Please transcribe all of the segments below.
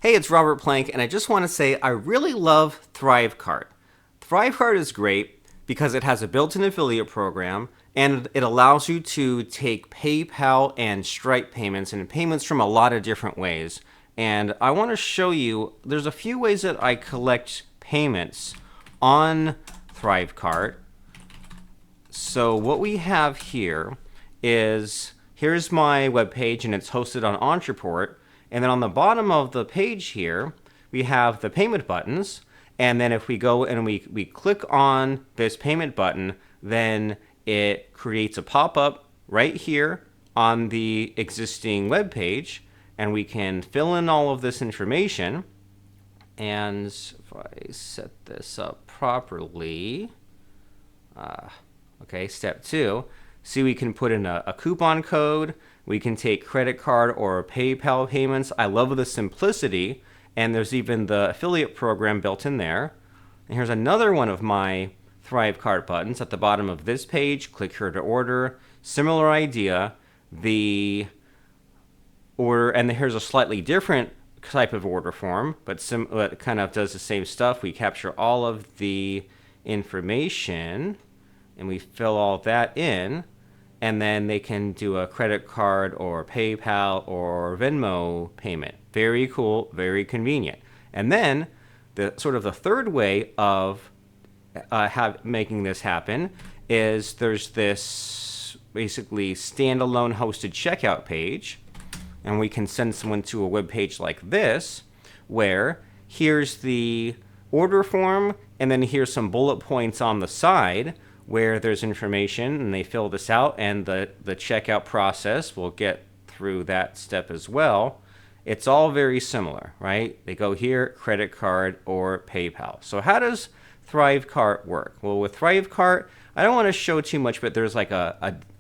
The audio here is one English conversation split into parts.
Hey, it's Robert Plank, and I just want to say I really love ThriveCart. ThriveCart is great because it has a built-in affiliate program, and it allows you to take PayPal and Stripe payments and payments from a lot of different ways. And I want to show you, there's a few ways that I collect payments on ThriveCart. So what we have here is, here's my webpage, and it's hosted on Entreport. And then on the bottom of the page here, we have the payment buttons. And then if we go and we click on this payment button, then it creates a pop-up right here on the existing web page. And we can fill in all of this information. And if I set this up properly, okay, step 2. See, we can put in a coupon code. We can take credit card or PayPal payments. I love the simplicity, and there's even the affiliate program built in there. And here's another one of my ThriveCart buttons at the bottom of this page. Click here to order. Similar idea. The order, and here's a slightly different type of order form, but it kind of does the same stuff. We capture all of the information, and we fill all that in. And then they can do a credit card or PayPal or Venmo payment. Very cool, very convenient. And then the sort of the third way of making this happen is there's this basically standalone hosted checkout page. And we can send someone to a web page like this, where here's the order form, and then here's some bullet points on the side where there's information, and they fill this out, and the checkout process, we'll get through that step as well. It's all very similar, right? They go here, credit card or PayPal. So how does ThriveCart work? Well, with ThriveCart, I don't want to show too much, but there's like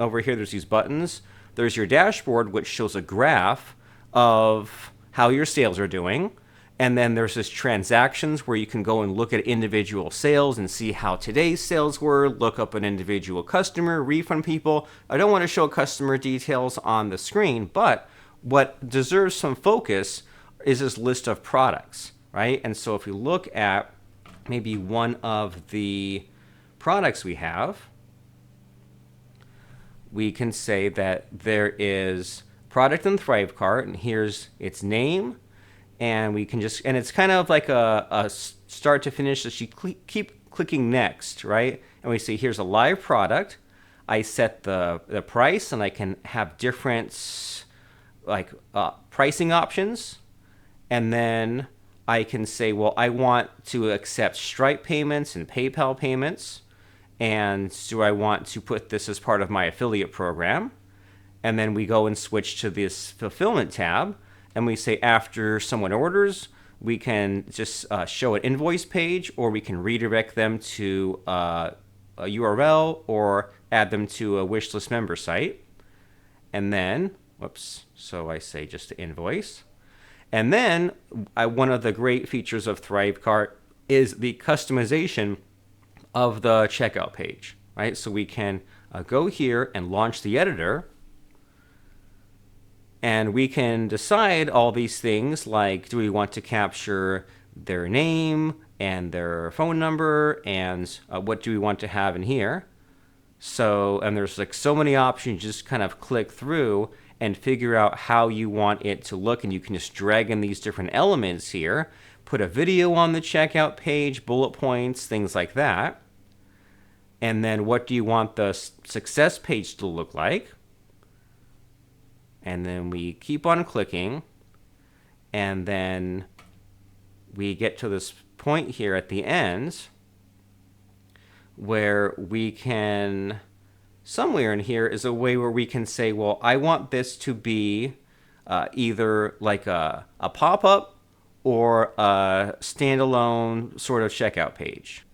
over here, there's these buttons. There's your dashboard, which shows a graph of how your sales are doing. And then there's this transactions where you can go and look at individual sales and see how today's sales were, look up an individual customer, refund people. I don't want to show customer details on the screen, but what deserves some focus is this list of products, right? And so if we look at maybe one of the products we have, we can say that there is product in ThriveCart, and here's its name. And we can just, and it's kind of like a start to finish, so you keep clicking next, right? And we see here's a live product. I set the price, and I can have different pricing options. And then I can say, well, I want to accept Stripe payments and PayPal payments. And do I want to put this as part of my affiliate program? And then we go and switch to this fulfillment tab. And we say after someone orders, we can just show an invoice page, or we can redirect them to a URL or add them to a wishlist member site. And then, so I say just to invoice. And then one of the great features of ThriveCart is the customization of the checkout page, right? So we can go here and launch the editor. And we can decide all these things, like do we want to capture their name and their phone number, and what do we want to have in here. So, and there's like so many options. You just kind of click through and figure out how you want it to look, and you can just drag in these different elements here, put a video on the checkout page, bullet points, things like that. And then what do you want the success page to look like? And then we keep on clicking, and then we get to this point here at the end where we can, somewhere in here is a way where we can say, well, I want this to be either like a pop-up or a standalone sort of checkout page.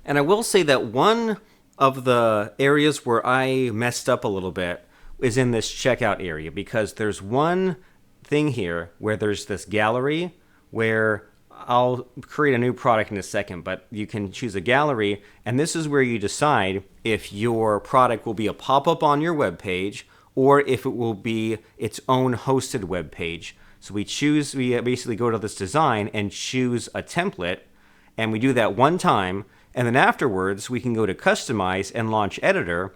And I will say that one of the areas where I messed up a little bit is in this checkout area, because there's one thing here where there's this gallery where I'll create a new product in a second, but you can choose a gallery, and this is where you decide if your product will be a pop-up on your web page or if it will be its own hosted web page. So we basically go to this design and choose a template, and we do that one time, and then afterwards we can go to customize and launch editor,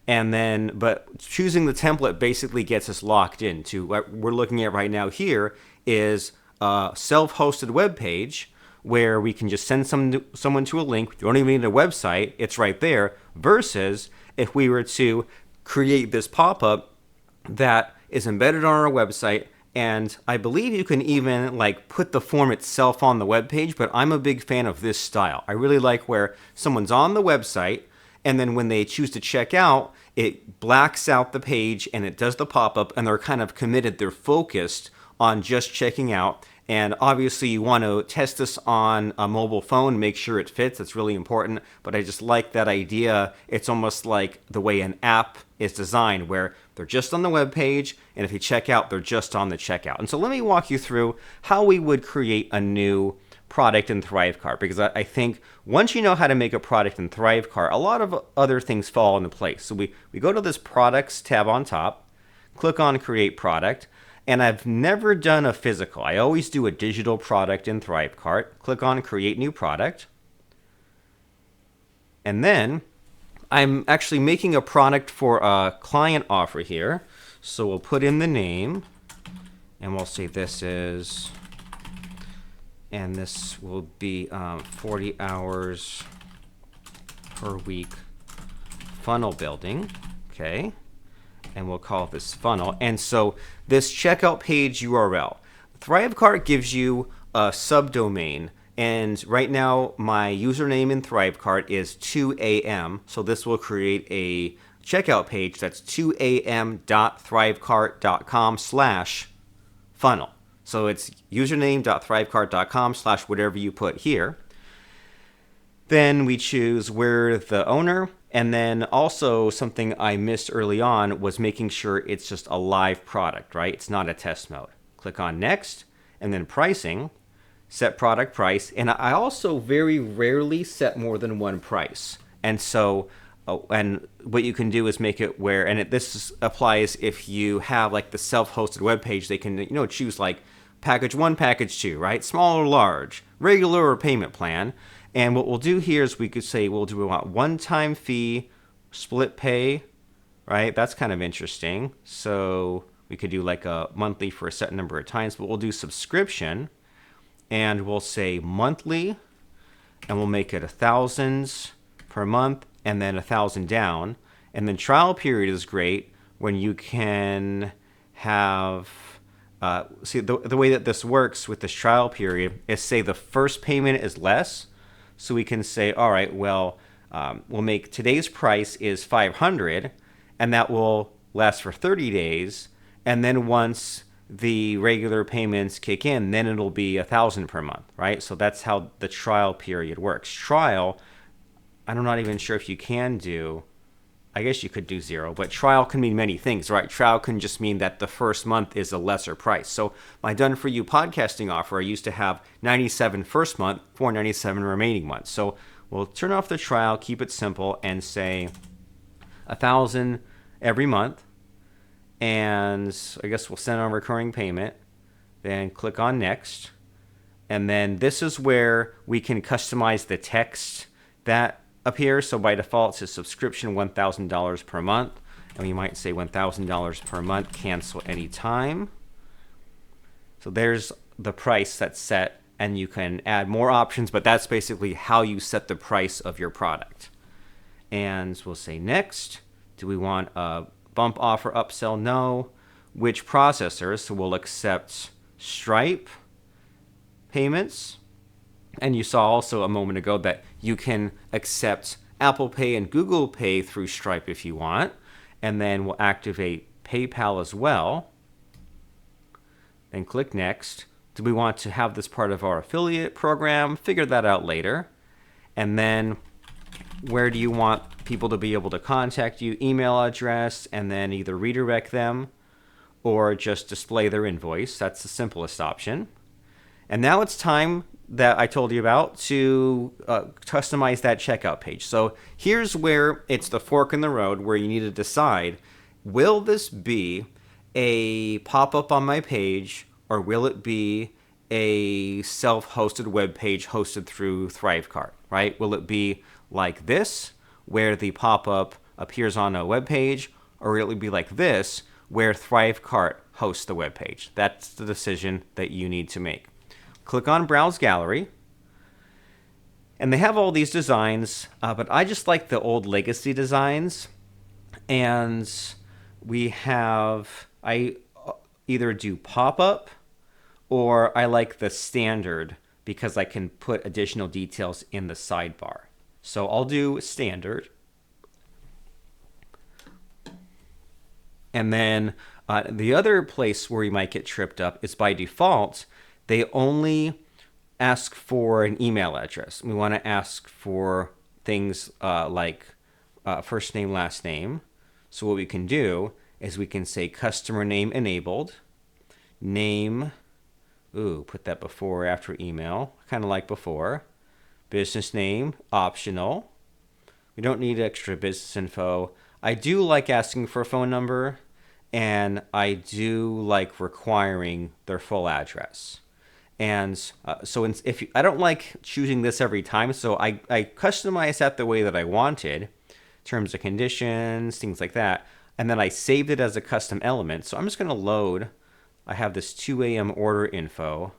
but choosing the template basically gets us locked into what we're looking at right now. Here is a self-hosted web page where we can just send someone to a link. You don't even need a website, it's right there, versus if we were to create this pop-up that is embedded on our website. And I believe you can even put the form itself on the web page, but I'm a big fan of this style. I really like where someone's on the website, and then when they choose to check out, it blacks out the page and it does the pop-up, and they're kind of committed, they're focused on just checking out. And obviously you want to test this on a mobile phone, make sure it fits. That's really important. But I just like that idea. It's almost like the way an app is designed, where they're just on the web page, and if you check out, they're just on the checkout. And so let me walk you through how we would create a new product in ThriveCart, because I think once you know how to make a product in ThriveCart, a lot of other things fall into place. So we go to this products tab on top, click on create product. And I've never done a physical. I always do a digital product in ThriveCart. Click on Create New Product. And then I'm actually making a product for a client offer here. So we'll put in the name, and we'll say this will be 40 hours per week funnel building. Okay. And we'll call this funnel. And so this checkout page URL, ThriveCart gives you a subdomain. And right now my username in ThriveCart is 2am. So this will create a checkout page that's 2am.thrivecart.com/funnel. So it's username.thrivecart.com/ whatever you put here. Then we choose we're the owner. And then also something I missed early on was making sure it's just a live product, right? It's not a test mode. Click on next, and then pricing, set product price. And I also very rarely set more than one price. And so, and what you can do is make it where, and this applies if you have the self-hosted web page, they can, choose package 1, package 2, right? Small or large, regular or payment plan. And what we'll do here is we could say we want one-time fee, split pay, right? That's kind of interesting. So we could do a monthly for a set number of times, but we'll do subscription, and we'll say monthly, and we'll make it 1,000 per month, and then 1,000 down. And then trial period is great when you can have see the way that this works with this trial period is, say the first payment is less. So we can say, all right, well, we'll make today's price is $500, and that will last for 30 days. And then once the regular payments kick in, then it'll be 1,000 per month, right? So that's how the trial period works. Trial, I'm not even sure if you can do, I guess you could do 0, but trial can mean many things, right? Trial can just mean that the first month is a lesser price. So my Done For You podcasting offer, I used to have $97 first month, $497 remaining months. So we'll turn off the trial, keep it simple, and say 1,000 every month. And I guess we'll send on recurring payment. Then click on next. And then this is where we can customize the text that appears. So by default, it says subscription $1,000 per month. And we might say $1,000 per month, cancel anytime. So there's the price that's set, and you can add more options, but that's basically how you set the price of your product. And we'll say next. Do we want a bump offer upsell? No. Which processors? So we'll accept Stripe payments. And you saw also a moment ago that you can accept Apple Pay and Google Pay through Stripe if you want. And then we'll activate PayPal as well. Then click next. Do we want to have this part of our affiliate program? Figure that out later. And then where do you want people to be able to contact you? Email address, and then either redirect them or just display their invoice. That's the simplest option. And now it's time that I told you about to customize that checkout page. So here's where it's the fork in the road, where you need to decide, will this be a pop-up on my page, or will it be a self-hosted web page hosted through ThriveCart, right? Will it be like this, where the pop-up appears on a web page, or will it be like this, where ThriveCart hosts the web page? That's the decision that you need to make. Click on Browse Gallery, and they have all these designs, but I just like the old legacy designs. And I either do pop-up, or I like the standard because I can put additional details in the sidebar. So I'll do standard. And then the other place where you might get tripped up is by default, they only ask for an email address. We want to ask for things like first name, last name. So what we can do is we can say customer name enabled, name, put that before or after email, kind of like before. Business name, optional. We don't need extra business info. I do like asking for a phone number, and I do like requiring their full address. And I don't like choosing this every time, so I customize that the way that I wanted, terms and conditions, things like that. And then I saved it as a custom element. So I'm just going to load. I have this 2 a.m. order info.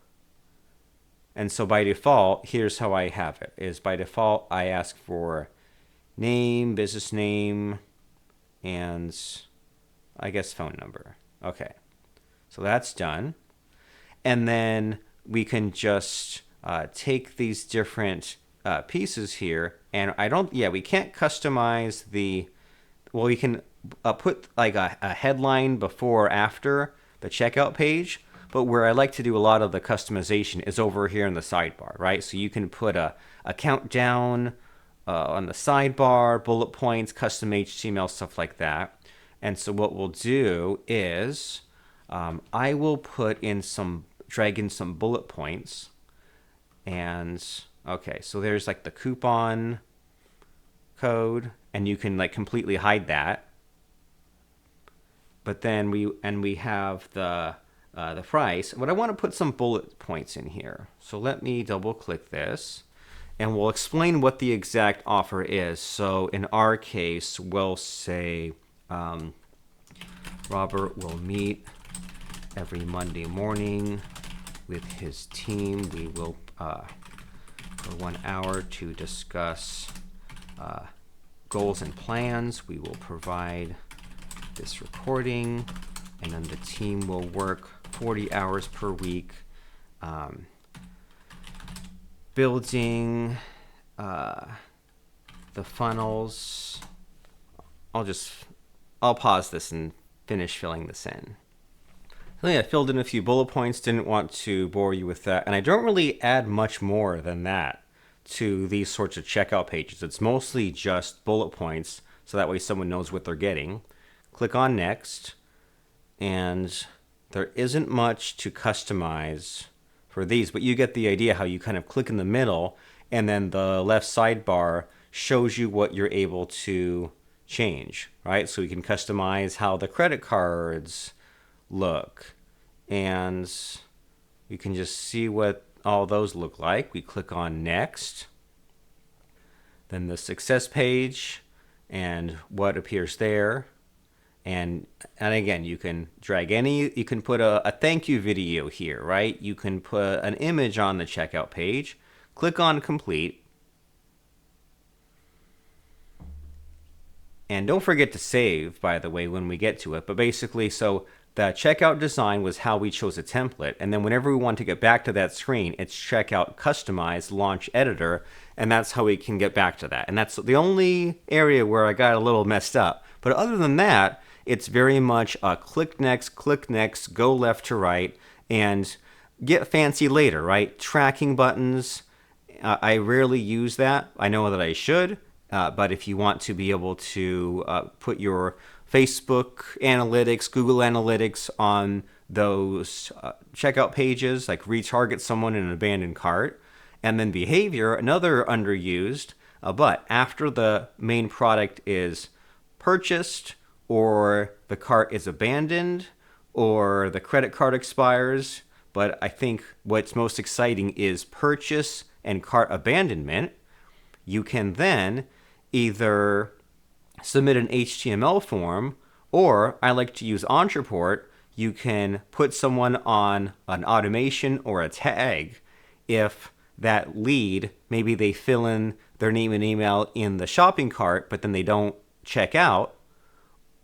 And so by default, here's how I have it. Is by default, I ask for name, business name, and I guess phone number. Okay. So that's done. And then we can just take these different pieces here. And we can't customize we can put like a headline before or after the checkout page. But where I like to do a lot of the customization is over here in the sidebar, right? So you can put a countdown on the sidebar, bullet points, custom HTML, stuff like that. And so what we'll do is I will drag in some bullet points. And okay, so there's like the coupon code, and you can like completely hide that. But then we have the price. But I want to put some bullet points in here. So let me double click this, and we'll explain what the exact offer is. So in our case, we'll say Robert will meet every Monday morning with his team. We will for 1 hour to discuss goals and plans. We will provide this recording, and then the team will work 40 hours per week building the funnels. I'll pause this and finish filling this in. So yeah, I filled in a few bullet points, didn't want to bore you with that. And I don't really add much more than that to these sorts of checkout pages. It's mostly just bullet points, so that way someone knows what they're getting. Click on next, and there isn't much to customize for these, but you get the idea how you kind of click in the middle, and then the left sidebar shows you what you're able to change, right? So you can customize how the credit cards look, and you can just see what all those look like. We click on next, then the success page and what appears there. And again, you can you can put a thank you video here, right? You can put an image on the checkout page, click on complete. And don't forget to save, by the way, when we get to it. But basically, so the checkout design was how we chose a template. And then whenever we want to get back to that screen, it's checkout customize launch editor. And that's how we can get back to that. And that's the only area where I got a little messed up. But other than that, it's very much a click next, go left to right, and get fancy later, right? Tracking buttons. I rarely use that. I know that I should. But if you want to be able to put your Facebook analytics, Google Analytics on those checkout pages, like retarget someone in an abandoned cart, and then behavior, another underused, but after the main product is purchased, or the cart is abandoned, or the credit card expires, but I think what's most exciting is purchase and cart abandonment. You can then either submit an HTML form, or I like to use Ontraport. You can put someone on an automation or a tag if that lead, maybe they fill in their name and email in the shopping cart, but then they don't check out,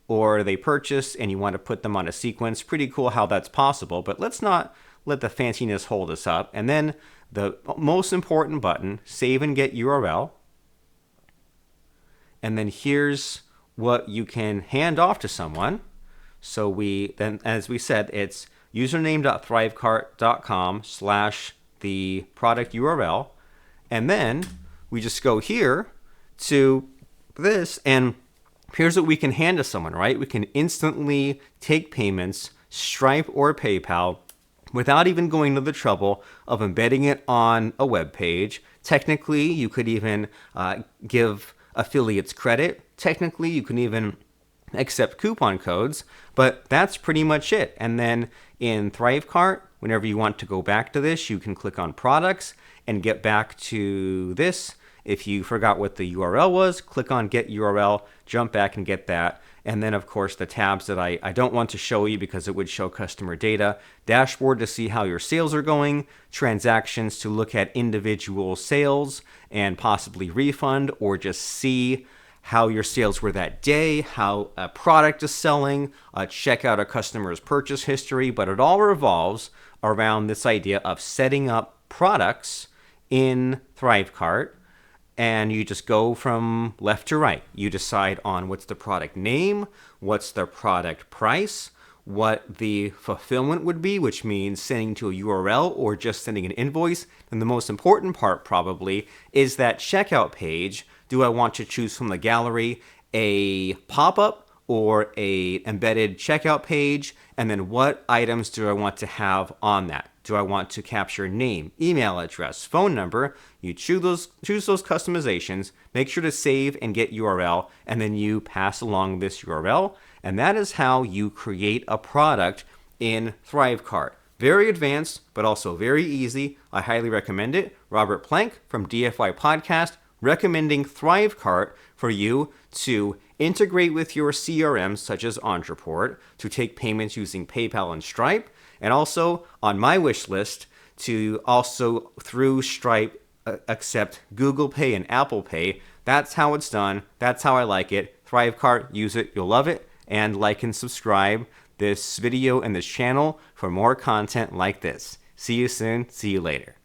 or they purchase and you want to put them on a sequence. Pretty cool how that's possible, but let's not let the fanciness hold us up. And then the most important button, save and get URL. And then here's what you can hand off to someone. So then, as we said, it's username.thrivecart.com/the product URL. And then we just go here to this, and here's what we can hand to someone, right? We can instantly take payments, Stripe or PayPal, without even going to the trouble of embedding it on a web page. Technically, you could even give affiliates credit. Technically, you can even accept coupon codes, but that's pretty much it. And then in ThriveCart, whenever you want to go back to this, you can click on products and get back to this. If you forgot what the URL was, click on get URL, jump back and get that. And then, of course, the tabs that I don't want to show you because it would show customer data, dashboard to see how your sales are going, transactions to look at individual sales and possibly refund, or just see how your sales were that day, how a product is selling, check out a customer's purchase history. But it all revolves around this idea of setting up products in ThriveCart. And you just go from left to right. You decide on what's the product name, what's the product price, what the fulfillment would be, which means sending to a URL or just sending an invoice. And the most important part probably is that checkout page. Do I want to choose from the gallery a pop-up or a embedded checkout page? And then what items do I want to have on that? Do I want to capture name, email address, phone number? You choose those customizations, make sure to save and get URL, and then you pass along this URL. And that is how you create a product in ThriveCart. Very advanced, but also very easy. I highly recommend it. Robert Plank from DFY Podcast, recommending ThriveCart for you to integrate with your CRMs such as Ontraport, to take payments using PayPal and Stripe, and also on my wish list to also through Stripe accept Google Pay and Apple Pay. That's how it's done. That's how I like it. ThriveCart, use it. You'll love it. And like and subscribe this video and this channel for more content like this. See you soon. See you later.